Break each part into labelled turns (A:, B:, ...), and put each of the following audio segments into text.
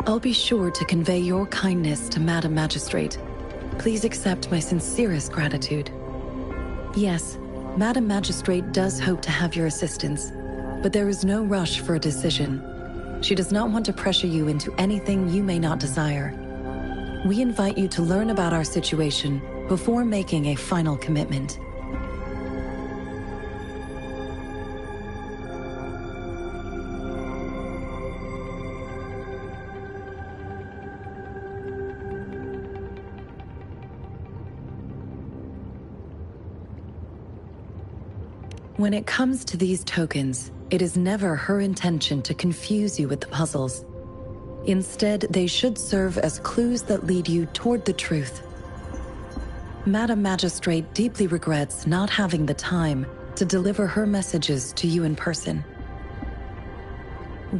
A: I'll be sure to convey your kindness to Madam Magistrate. Please accept my sincerest gratitude. Yes, Madam Magistrate does hope to have your assistance, but there is no rush for a decision. She does not want to pressure you into anything you may not desire. We invite you to learn about our situation before making a final commitment. When it comes to these tokens, it is never her intention to confuse you with the puzzles. Instead, they should serve as clues that lead you toward the truth. Madam Magistrate deeply regrets not having the time to deliver her messages to you in person.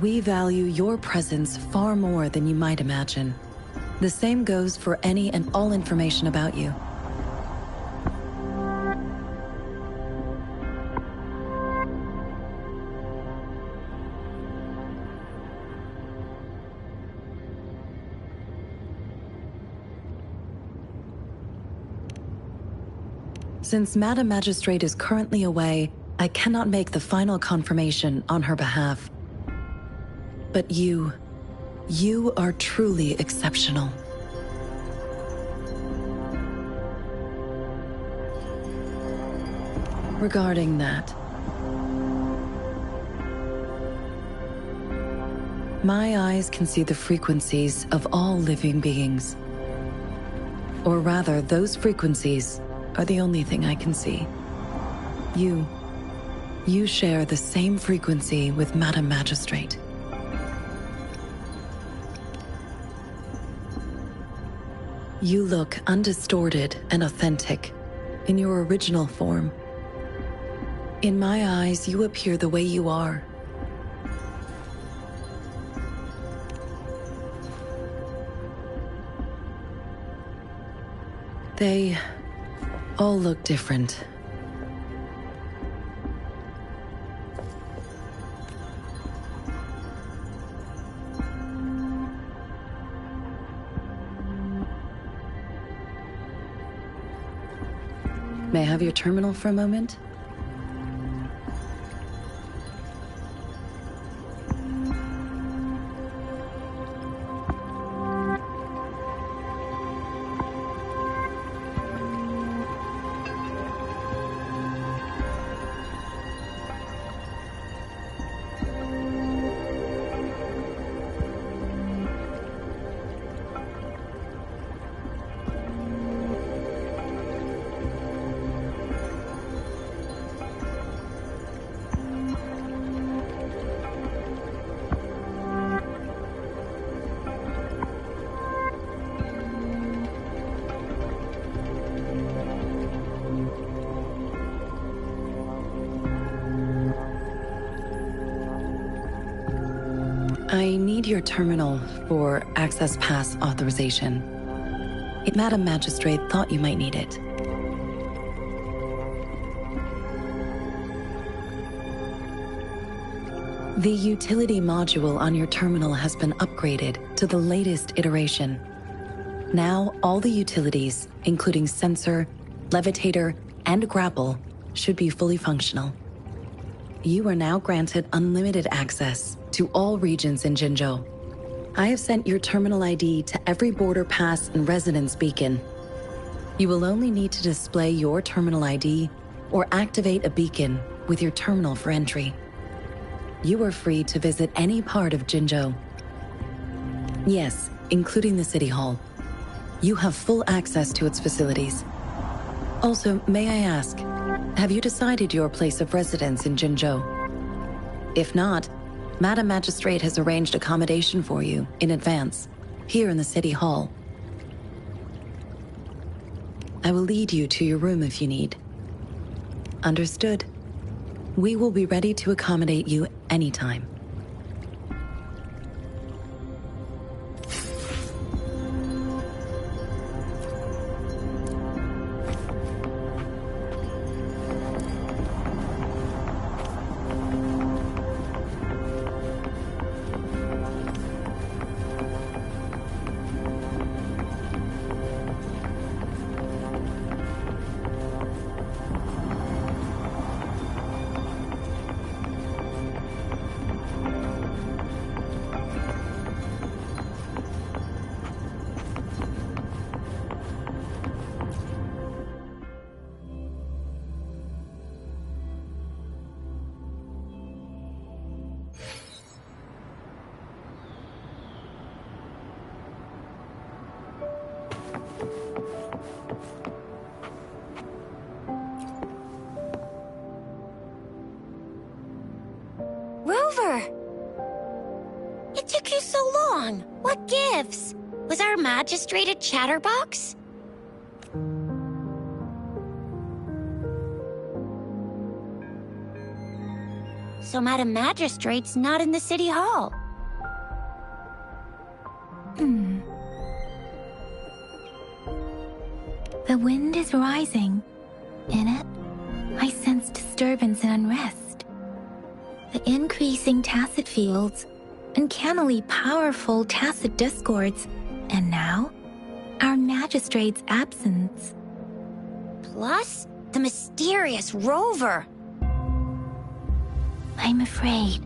A: We value your presence far more than you might imagine. The same goes for any and all information about you. Since Madam Magistrate is currently away, I cannot make the final confirmation on her behalf. But you are truly exceptional. Regarding that, my eyes can see the frequencies of all living beings. Or rather, those frequencies are the only thing I can see. You share the same frequency with Madam Magistrate. You look undistorted and authentic in your original form. In my eyes, you appear the way you are. They all look different. May I have your terminal for a moment? I need your terminal for Access Pass authorization. Madam Magistrate thought you might need it. The utility module on your terminal has been upgraded to the latest iteration. Now, all the utilities, including sensor, levitator, and grapple, should be fully functional. You are now granted unlimited access to all regions in Jinzhou. I have sent your terminal ID to every border pass and residence beacon. You will only need to display your terminal ID or activate a beacon with your terminal for entry. You are free to visit any part of Jinzhou. Yes, including the City Hall. You have full access to its facilities. Also, may I ask, have you decided your place of residence in Jinzhou? If not, Madam Magistrate has arranged accommodation for you in advance, here in the City Hall. I will lead you to your room if you need. Understood. We will be ready to accommodate you anytime.
B: Rover! It took you so long. What gives? Was our magistrate a chatterbox? So Madam Magistrate's not in the City Hall.
C: The wind is rising. In it, I sense disturbance and unrest. The increasing tacit fields, uncannily powerful tacit discords, and now, our magistrate's absence.
B: Plus, the mysterious Rover.
C: I'm afraid.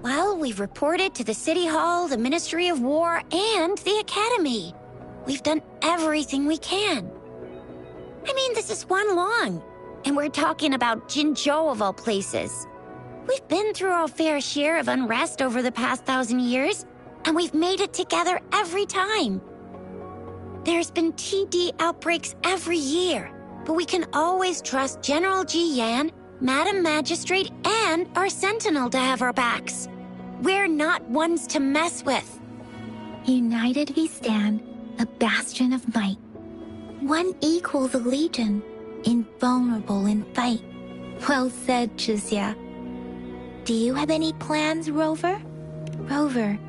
B: Well, we've reported to the City Hall, the Ministry of War, and the Academy. We've done everything we can. I mean, this is one long, and we're talking about Jinzhou of all places. We've been through our fair share of unrest over the past 1,000 years, and we've made it together every time. There's been TD outbreaks every year, but we can always trust General Ji Yan, Madam Magistrate, and our Sentinel to have our backs. We're not ones to mess with.
C: United we stand, a bastion of might. One equals a legion, invulnerable in fight. Well said, Chixia. Do you have any plans, Rover? Rover,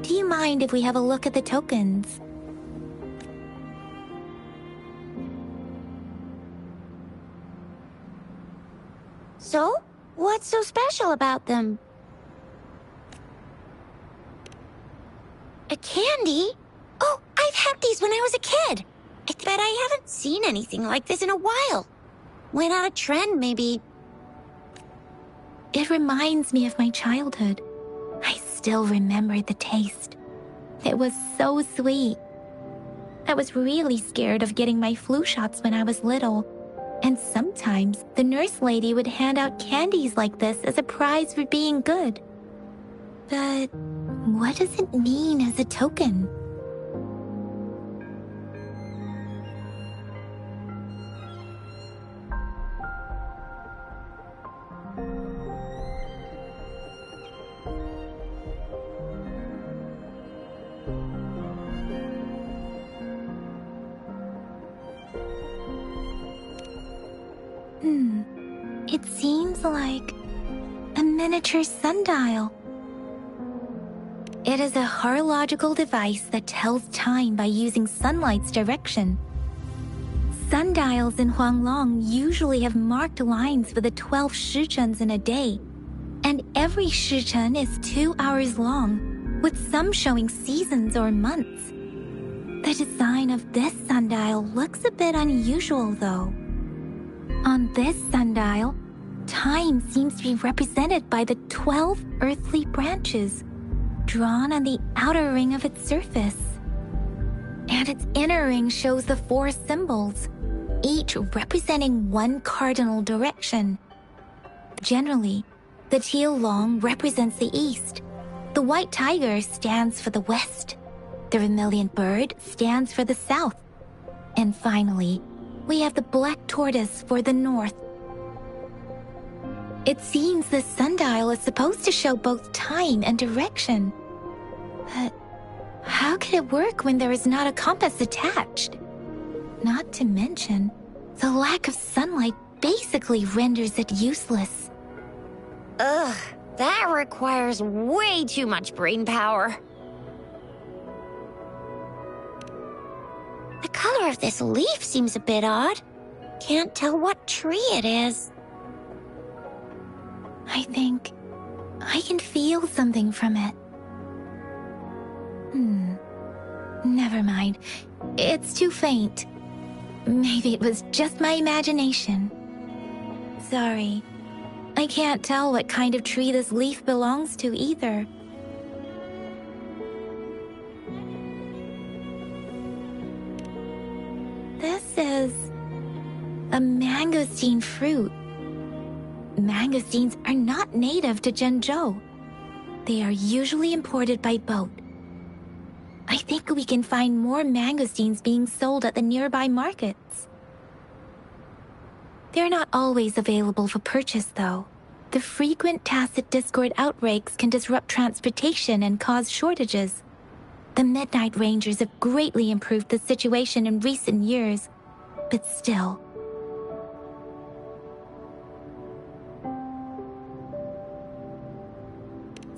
C: do you mind if we have a look at the tokens?
B: So, what's so special about them? A candy? Oh, I've had these when I was a kid. I bet I haven't seen anything like this in a while. Went out of trend, maybe.
C: It reminds me of my childhood. I still remember the taste. It was so sweet. I was really scared of getting my flu shots when I was little. And sometimes the nurse lady would hand out candies like this as a prize for being good. But what does it mean as a token? It seems like a miniature sundial. It is a horological device that tells time by using sunlight's direction. Sundials in Huanglong usually have marked lines for the 12 shichens in a day, and every shichen is 2 hours long, with some showing seasons or months. The design of this sundial looks a bit unusual, though. On this sundial, time seems to be represented by the 12 earthly branches, drawn on the outer ring of its surface. And its inner ring shows the 4 symbols, each representing one cardinal direction. Generally, the teal long represents the east, the white tiger stands for the west, the vermilion bird stands for the south, and finally, we have the black tortoise for the north. It seems the sundial is supposed to show both time and direction. But how could it work when there is not a compass attached? Not to mention, the lack of sunlight basically renders it useless.
B: Ugh, that requires way too much brain power. The color of this leaf seems a bit odd. Can't tell what tree it is.
C: I think I can feel something from it. Never mind. It's too faint. Maybe it was just my imagination. Sorry. I can't tell what kind of tree this leaf belongs to either. This is a mangosteen fruit. Mangosteens are not native to Zhengzhou. They are usually imported by boat. I think we can find more mangosteens being sold at the nearby markets. They're not always available for purchase, though. The frequent tacit discord outbreaks can disrupt transportation and cause shortages. The Midnight Rangers have greatly improved the situation in recent years, but still.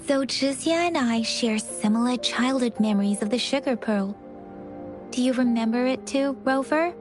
C: So Zhixia and I share similar childhood memories of the sugar pearl. Do you remember it too, Rover?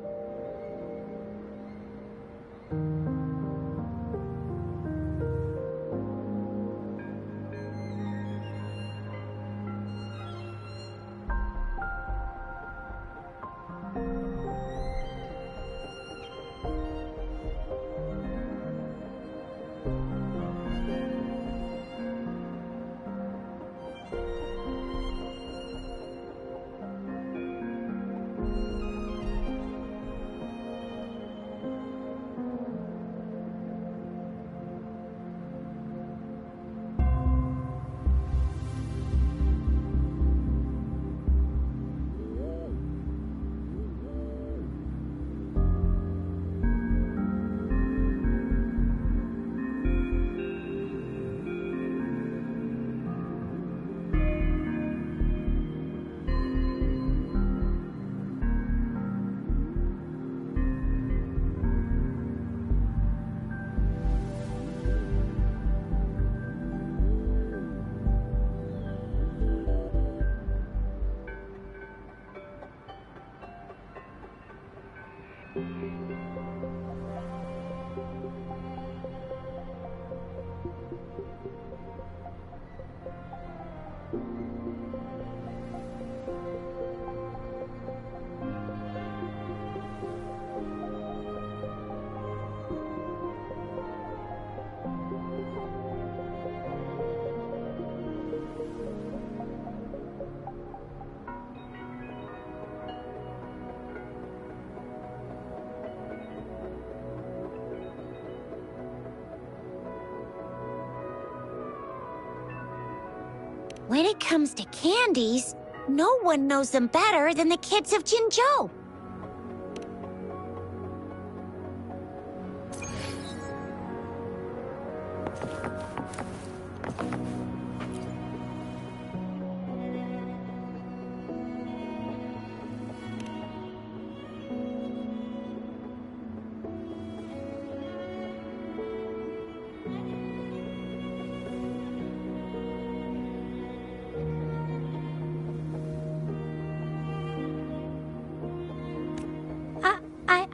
B: When it comes to candies, no one knows them better than the kids of Jinzhou.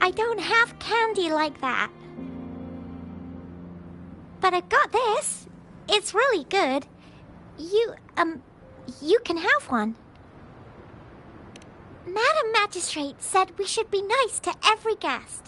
D: I don't have candy like that. But I've got this. It's really good. You can have one. Madam Magistrate said we should be nice to every guest.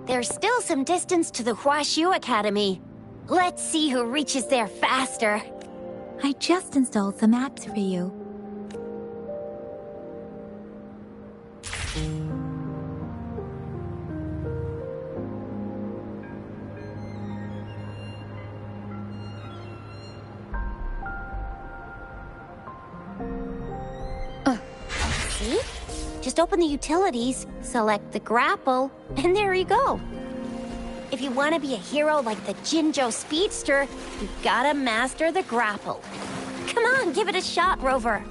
B: There's still some distance to the Huaxiu Academy. Let's see who reaches there faster.
C: I just installed some apps for you.
B: See? Just open the utilities, select the grapple, and there you go. if you want to be a hero like the Jinjo Speedster, you gotta master the grapple. Come on, give it a shot, Rover.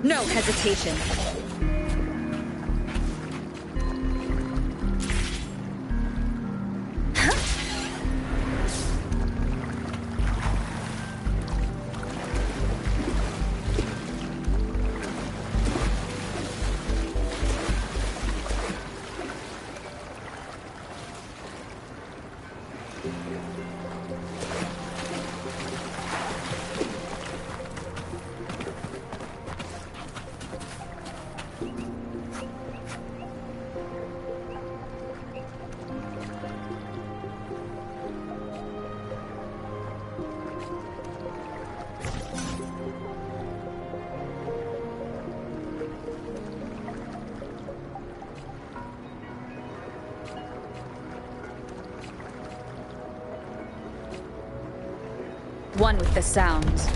E: No hesitation. One with the sounds.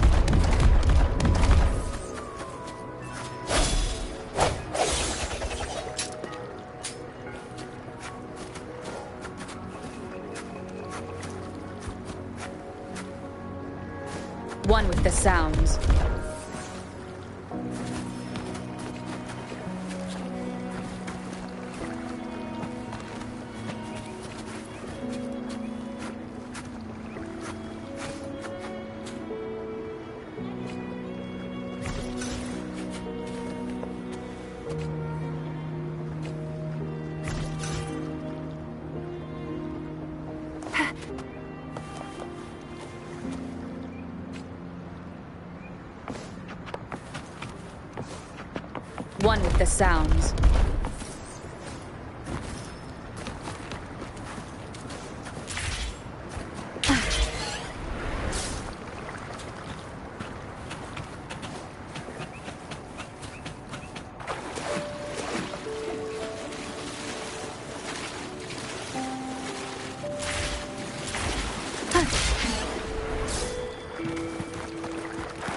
E: One with the sounds. One with the sounds.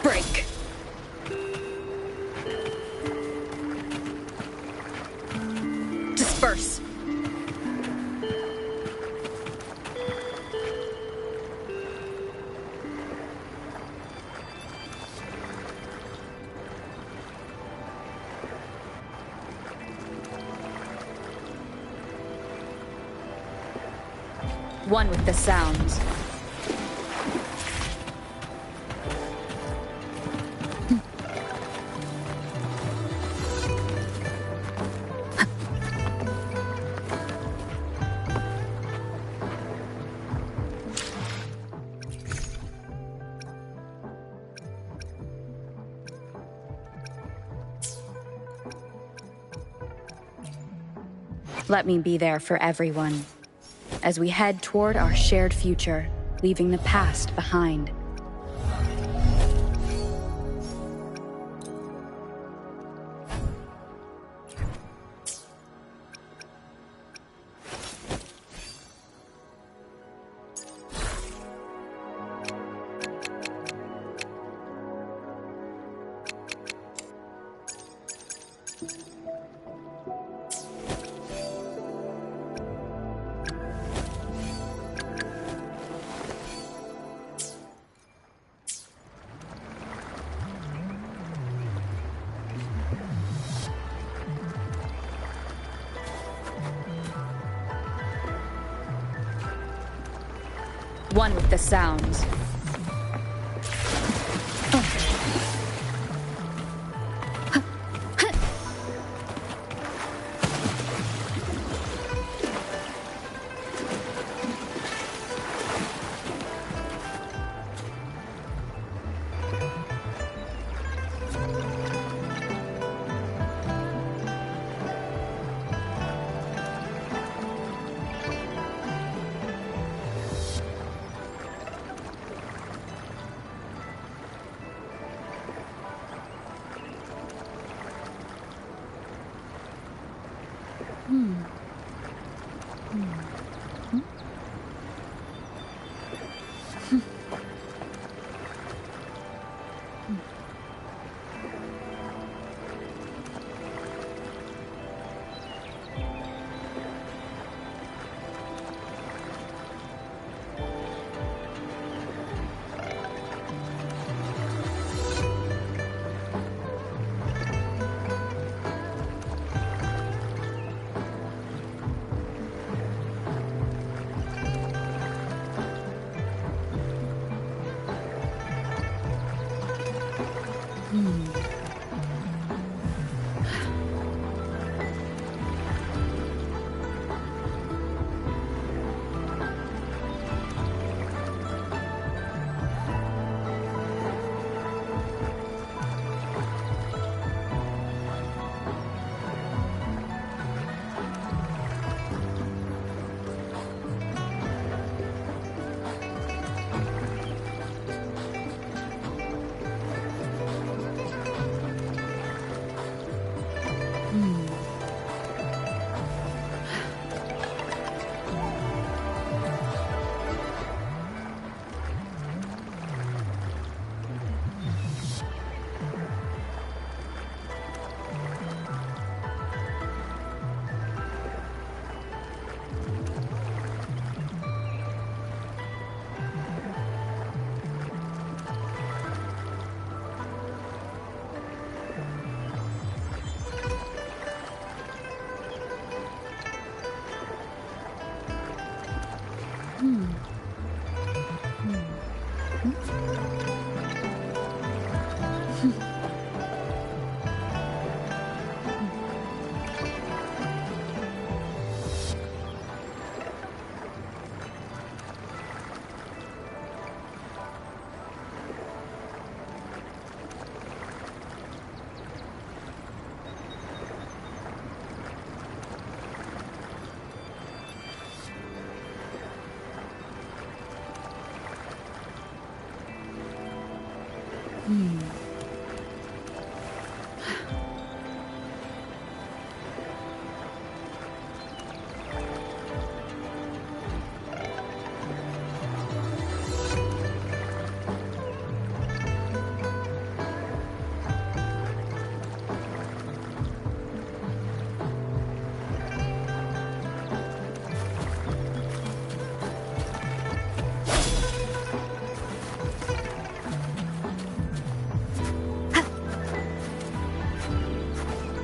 E: Break. Disperse. One with the sounds. Let me be there for everyone, as we head toward our shared future, leaving the past behind. One with the sounds.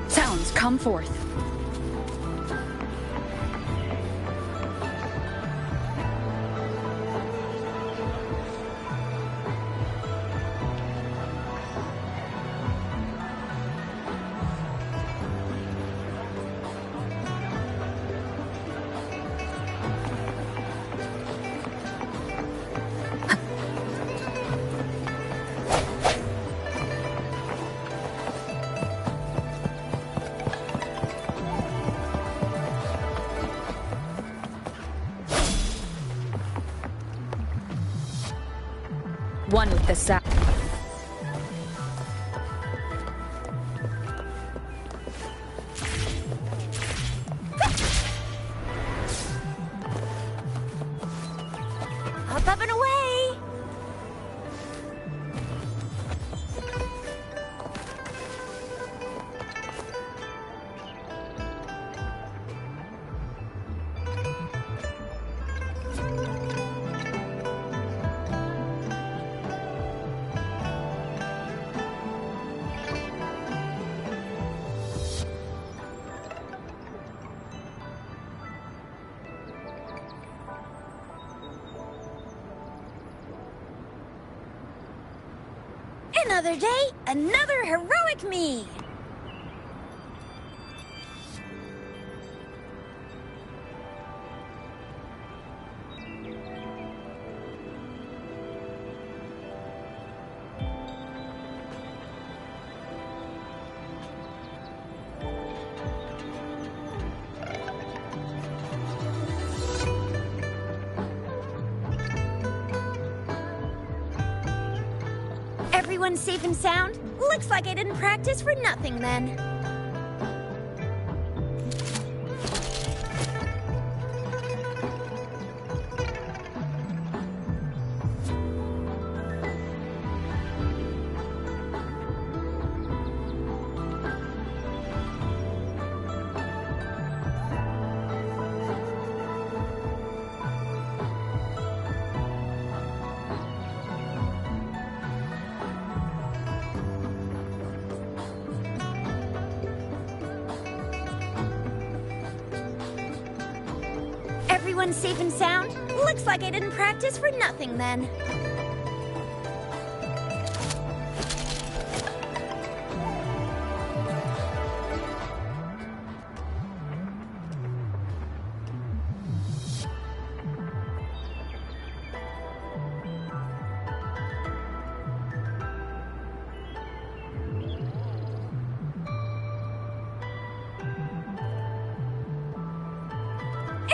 E: Sounds, come forth. One with the sound.
B: Up and away! Another day, another heroic me! Everyone's safe and sound? Looks like I didn't practice for nothing then. Everyone's safe and sound? Looks like I didn't practice for nothing then.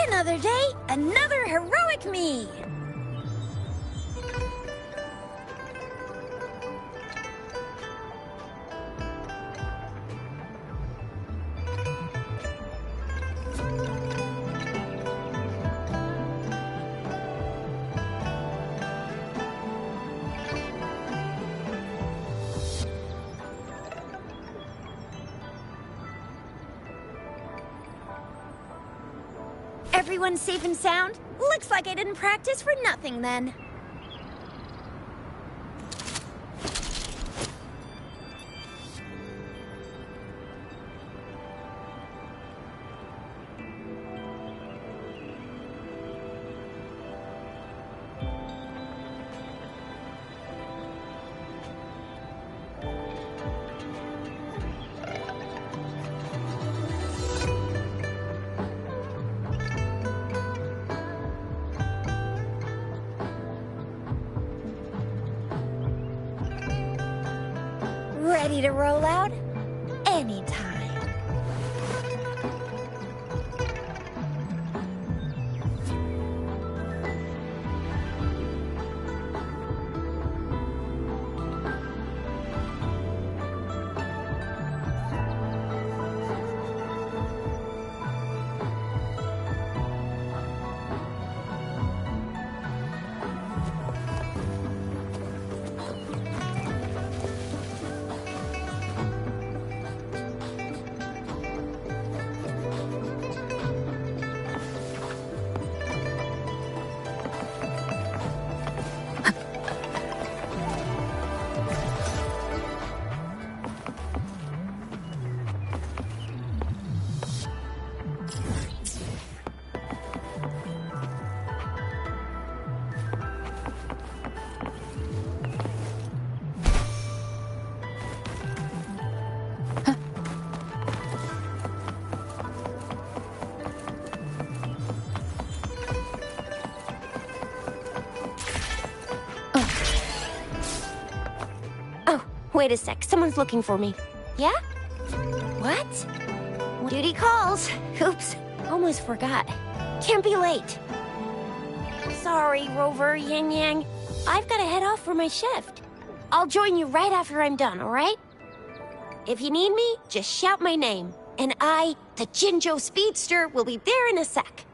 B: Another day, another heroic me! Everyone's safe and sound? Looks like I didn't practice for nothing then. ready to roll out? Anytime. Wait a sec, someone's looking for me. Yeah? What? Duty calls. Oops, almost forgot. Can't be late. Sorry, Rover, Yang Yang. I've got to head off for my shift. I'll join you right after I'm done, alright? If you need me, just shout my name. And I, the Jinzhou Speedster, will be there in a sec.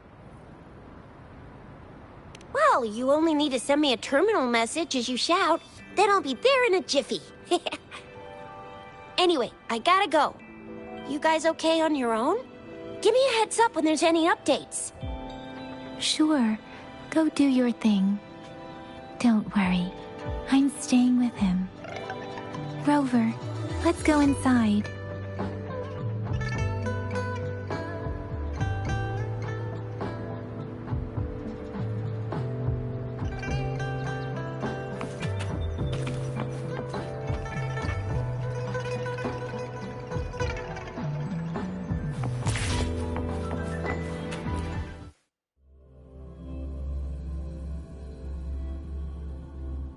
B: Well, you only need to send me a terminal message as you shout. Then I'll be there in a jiffy. Anyway, I gotta go. You guys okay on your own? Give me a heads up when there's any updates.
C: Sure, go do your thing. Don't worry, I'm staying with him. Rover, let's go inside.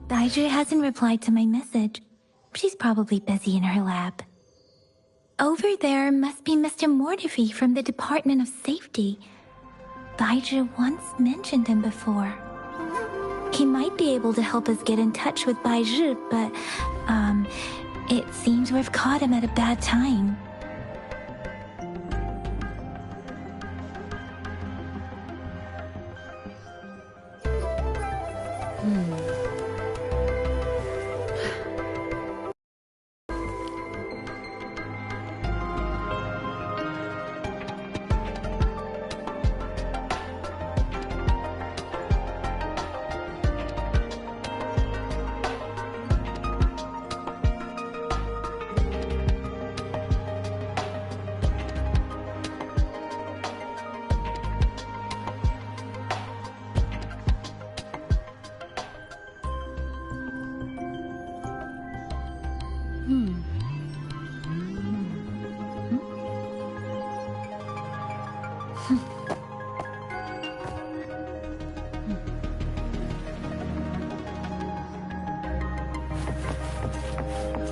C: Baizhi hasn't replied to my message. She's probably busy in her lab. Over there must be Mr. Mortefi from the Department of Safety. Baizhi once mentioned him before. He might be able to help us get in touch with Baizhi, but, it seems we've caught him at a bad time.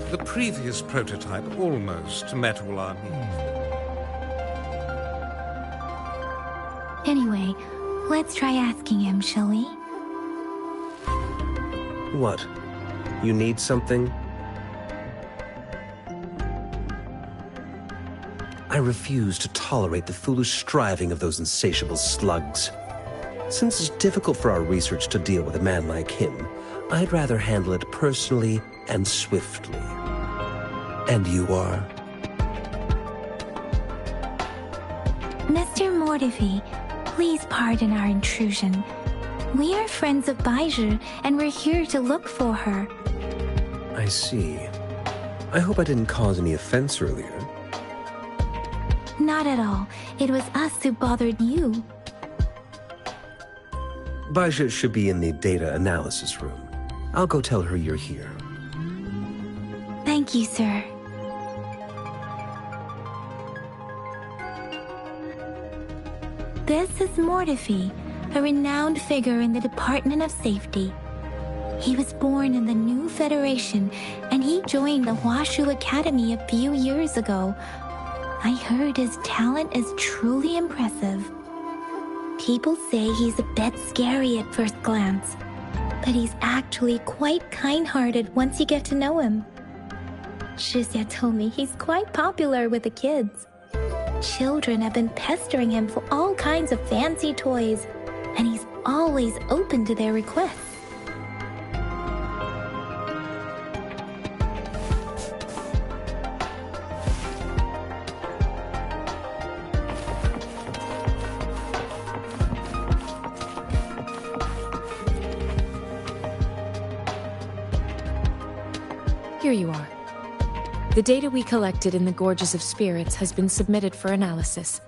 F: The previous prototype almost met all our needs.
C: Anyway, let's try asking him, shall we?
G: What? You need something? I refuse to tolerate the foolish striving of those insatiable slugs. Since it's difficult for our research to deal with a man like him, I'd rather handle it personally and swiftly. And you are?
C: Mr. Mortefi, please pardon our intrusion. We are friends of Baizhi, and we're here to look for her.
G: I see. I hope I didn't cause any offense earlier.
C: Not at all. It was us who bothered you.
G: Baizhi should be in the data analysis room. I'll go tell her you're here.
C: Thank you, sir. This is Mortefi, a renowned figure in the Department of Safety. He was born in the new Federation, and he joined the Huashu Academy a few years ago. I heard his talent is truly impressive. People say he's a bit scary at first glance, but he's actually quite kind-hearted once you get to know him. Shixia told me he's quite popular with the kids. Children have been pestering him for all kinds of fancy toys, and he's always open to their requests.
H: Here you are. The data we collected in the Gorges of Spirits has been submitted for analysis,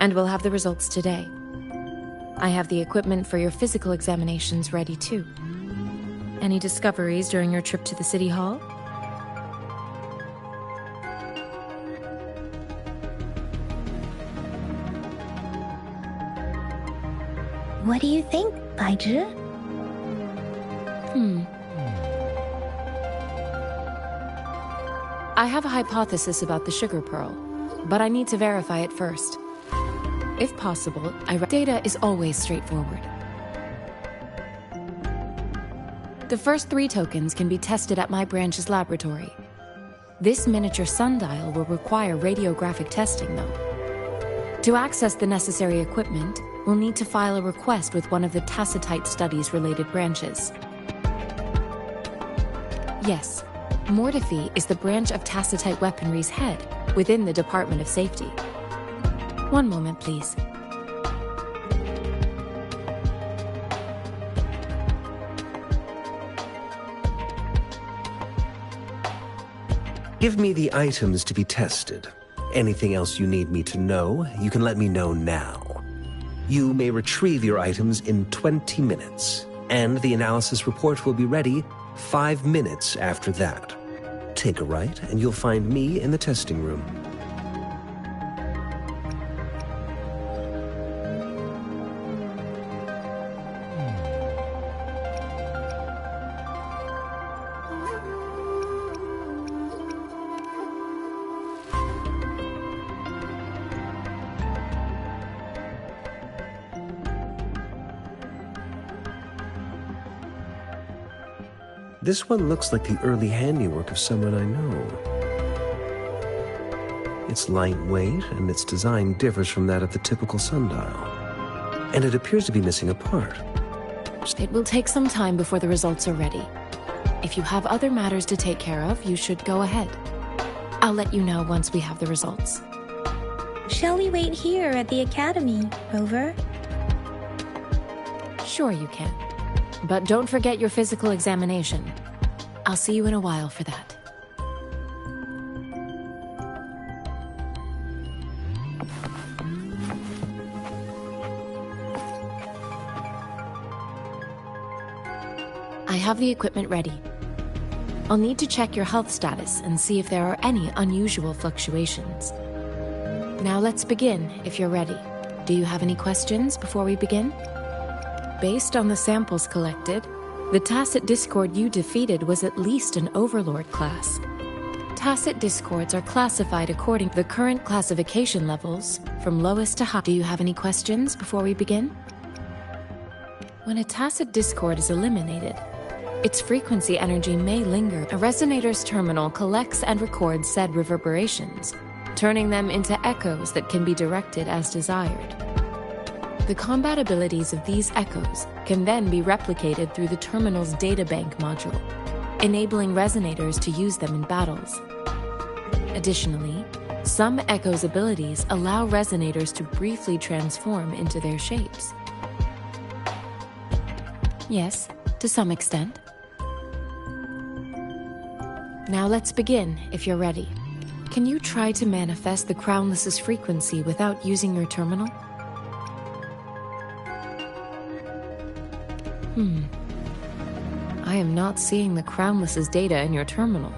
H: and we'll have the results today. I have the equipment for your physical examinations ready too. Any discoveries during your trip to the City Hall?
C: What do you think, Baizhi?
H: I have a hypothesis about the sugar pearl, but I need to verify it first. If possible, data is always straightforward. The first 3 tokens can be tested at my branch's laboratory. This miniature sundial will require radiographic testing, though. To access the necessary equipment, we'll need to file a request with one of the Tacitite Studies-related branches. Yes. Mortefi is the branch of Tacitite Weaponry's head within the Department of Safety. One moment, please.
G: Give me the items to be tested. Anything else you need me to know, you can let me know now. You may retrieve your items in 20 minutes, and the analysis report will be ready 5 minutes after that. Take a right, and you'll find me in the testing room. This one looks like the early handiwork of someone I know. It's lightweight, and its design differs from that of the typical sundial. And it appears to be missing a part.
H: It will take some time before the results are ready. If you have other matters to take care of, you should go ahead. I'll let you know once we have the results.
C: Shall we wait here at the Academy, Rover?
H: Sure you can. But don't forget your physical examination. I'll see you in a while for that. I have the equipment ready. I'll need to check your health status and see if there are any unusual fluctuations. Now let's begin, if you're ready. Do you have any questions before we begin? Based on the samples collected, the Tacit Discord you defeated was at least an Overlord class. Tacit Discords are classified according to the current classification levels, from lowest to high. Do you have any questions before we begin? When a Tacit Discord is eliminated, its frequency energy may linger. A resonator's terminal collects and records said reverberations, turning them into echoes that can be directed as desired. The combat abilities of these echoes can then be replicated through the terminal's databank module, enabling resonators to use them in battles. Additionally, some echoes' abilities allow resonators to briefly transform into their shapes. Yes, to some extent. Now let's begin, if you're ready. Can you try to manifest the Crownless's frequency without using your terminal? I am not seeing the Crownless's data in your terminal.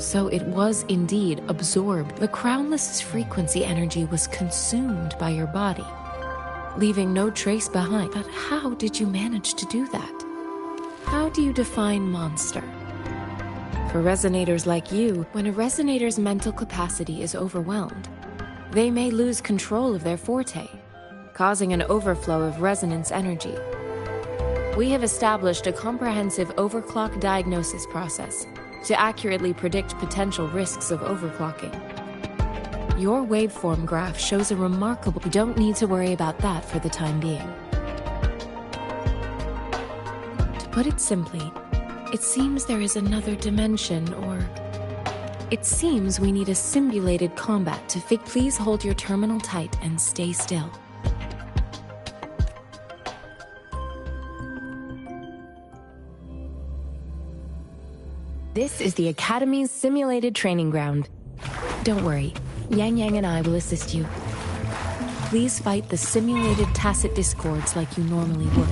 H: So it was indeed absorbed. The Crownless's frequency energy was consumed by your body, leaving no trace behind. But how did you manage to do that? How do you define monster? For resonators like you, when a resonator's mental capacity is overwhelmed, they may lose control of their forte, causing an overflow of resonance energy. We have established a comprehensive overclock diagnosis process to accurately predict potential risks of overclocking. Your waveform graph shows a remarkable... You don't need to worry about that for the time being. To put it simply, it seems there is another dimension, or... It seems we need a simulated combat to fix. Please hold your terminal tight and stay still. This is the Academy's simulated training ground. Don't worry, Yang Yang and I will assist you. Please fight the simulated tacit discords like you normally would.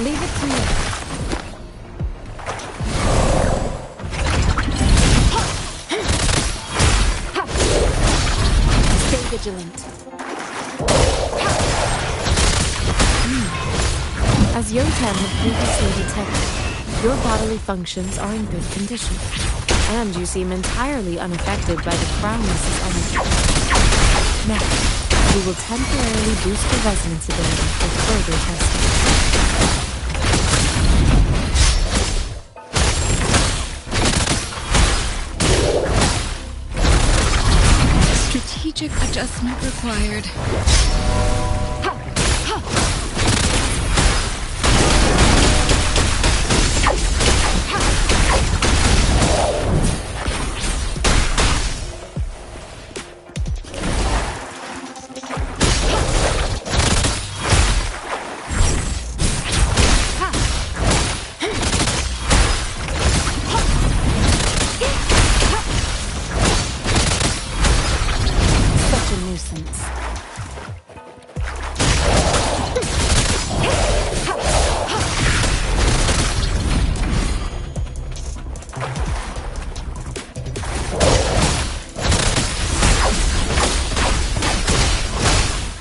H: Leave it to me. Stay vigilant. As Yotan had previously detected, your bodily functions are in good condition, and you seem entirely unaffected by the Crownless's energy. Now, we will temporarily boost the resonance ability for further testing.
I: Strategic adjustment required.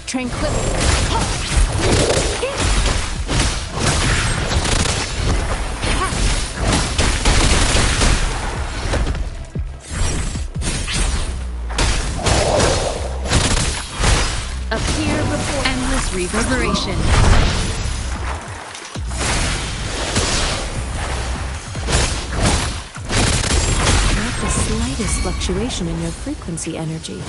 H: Tranquility. Appear before endless reverberation. Not the slightest fluctuation in your frequency energy.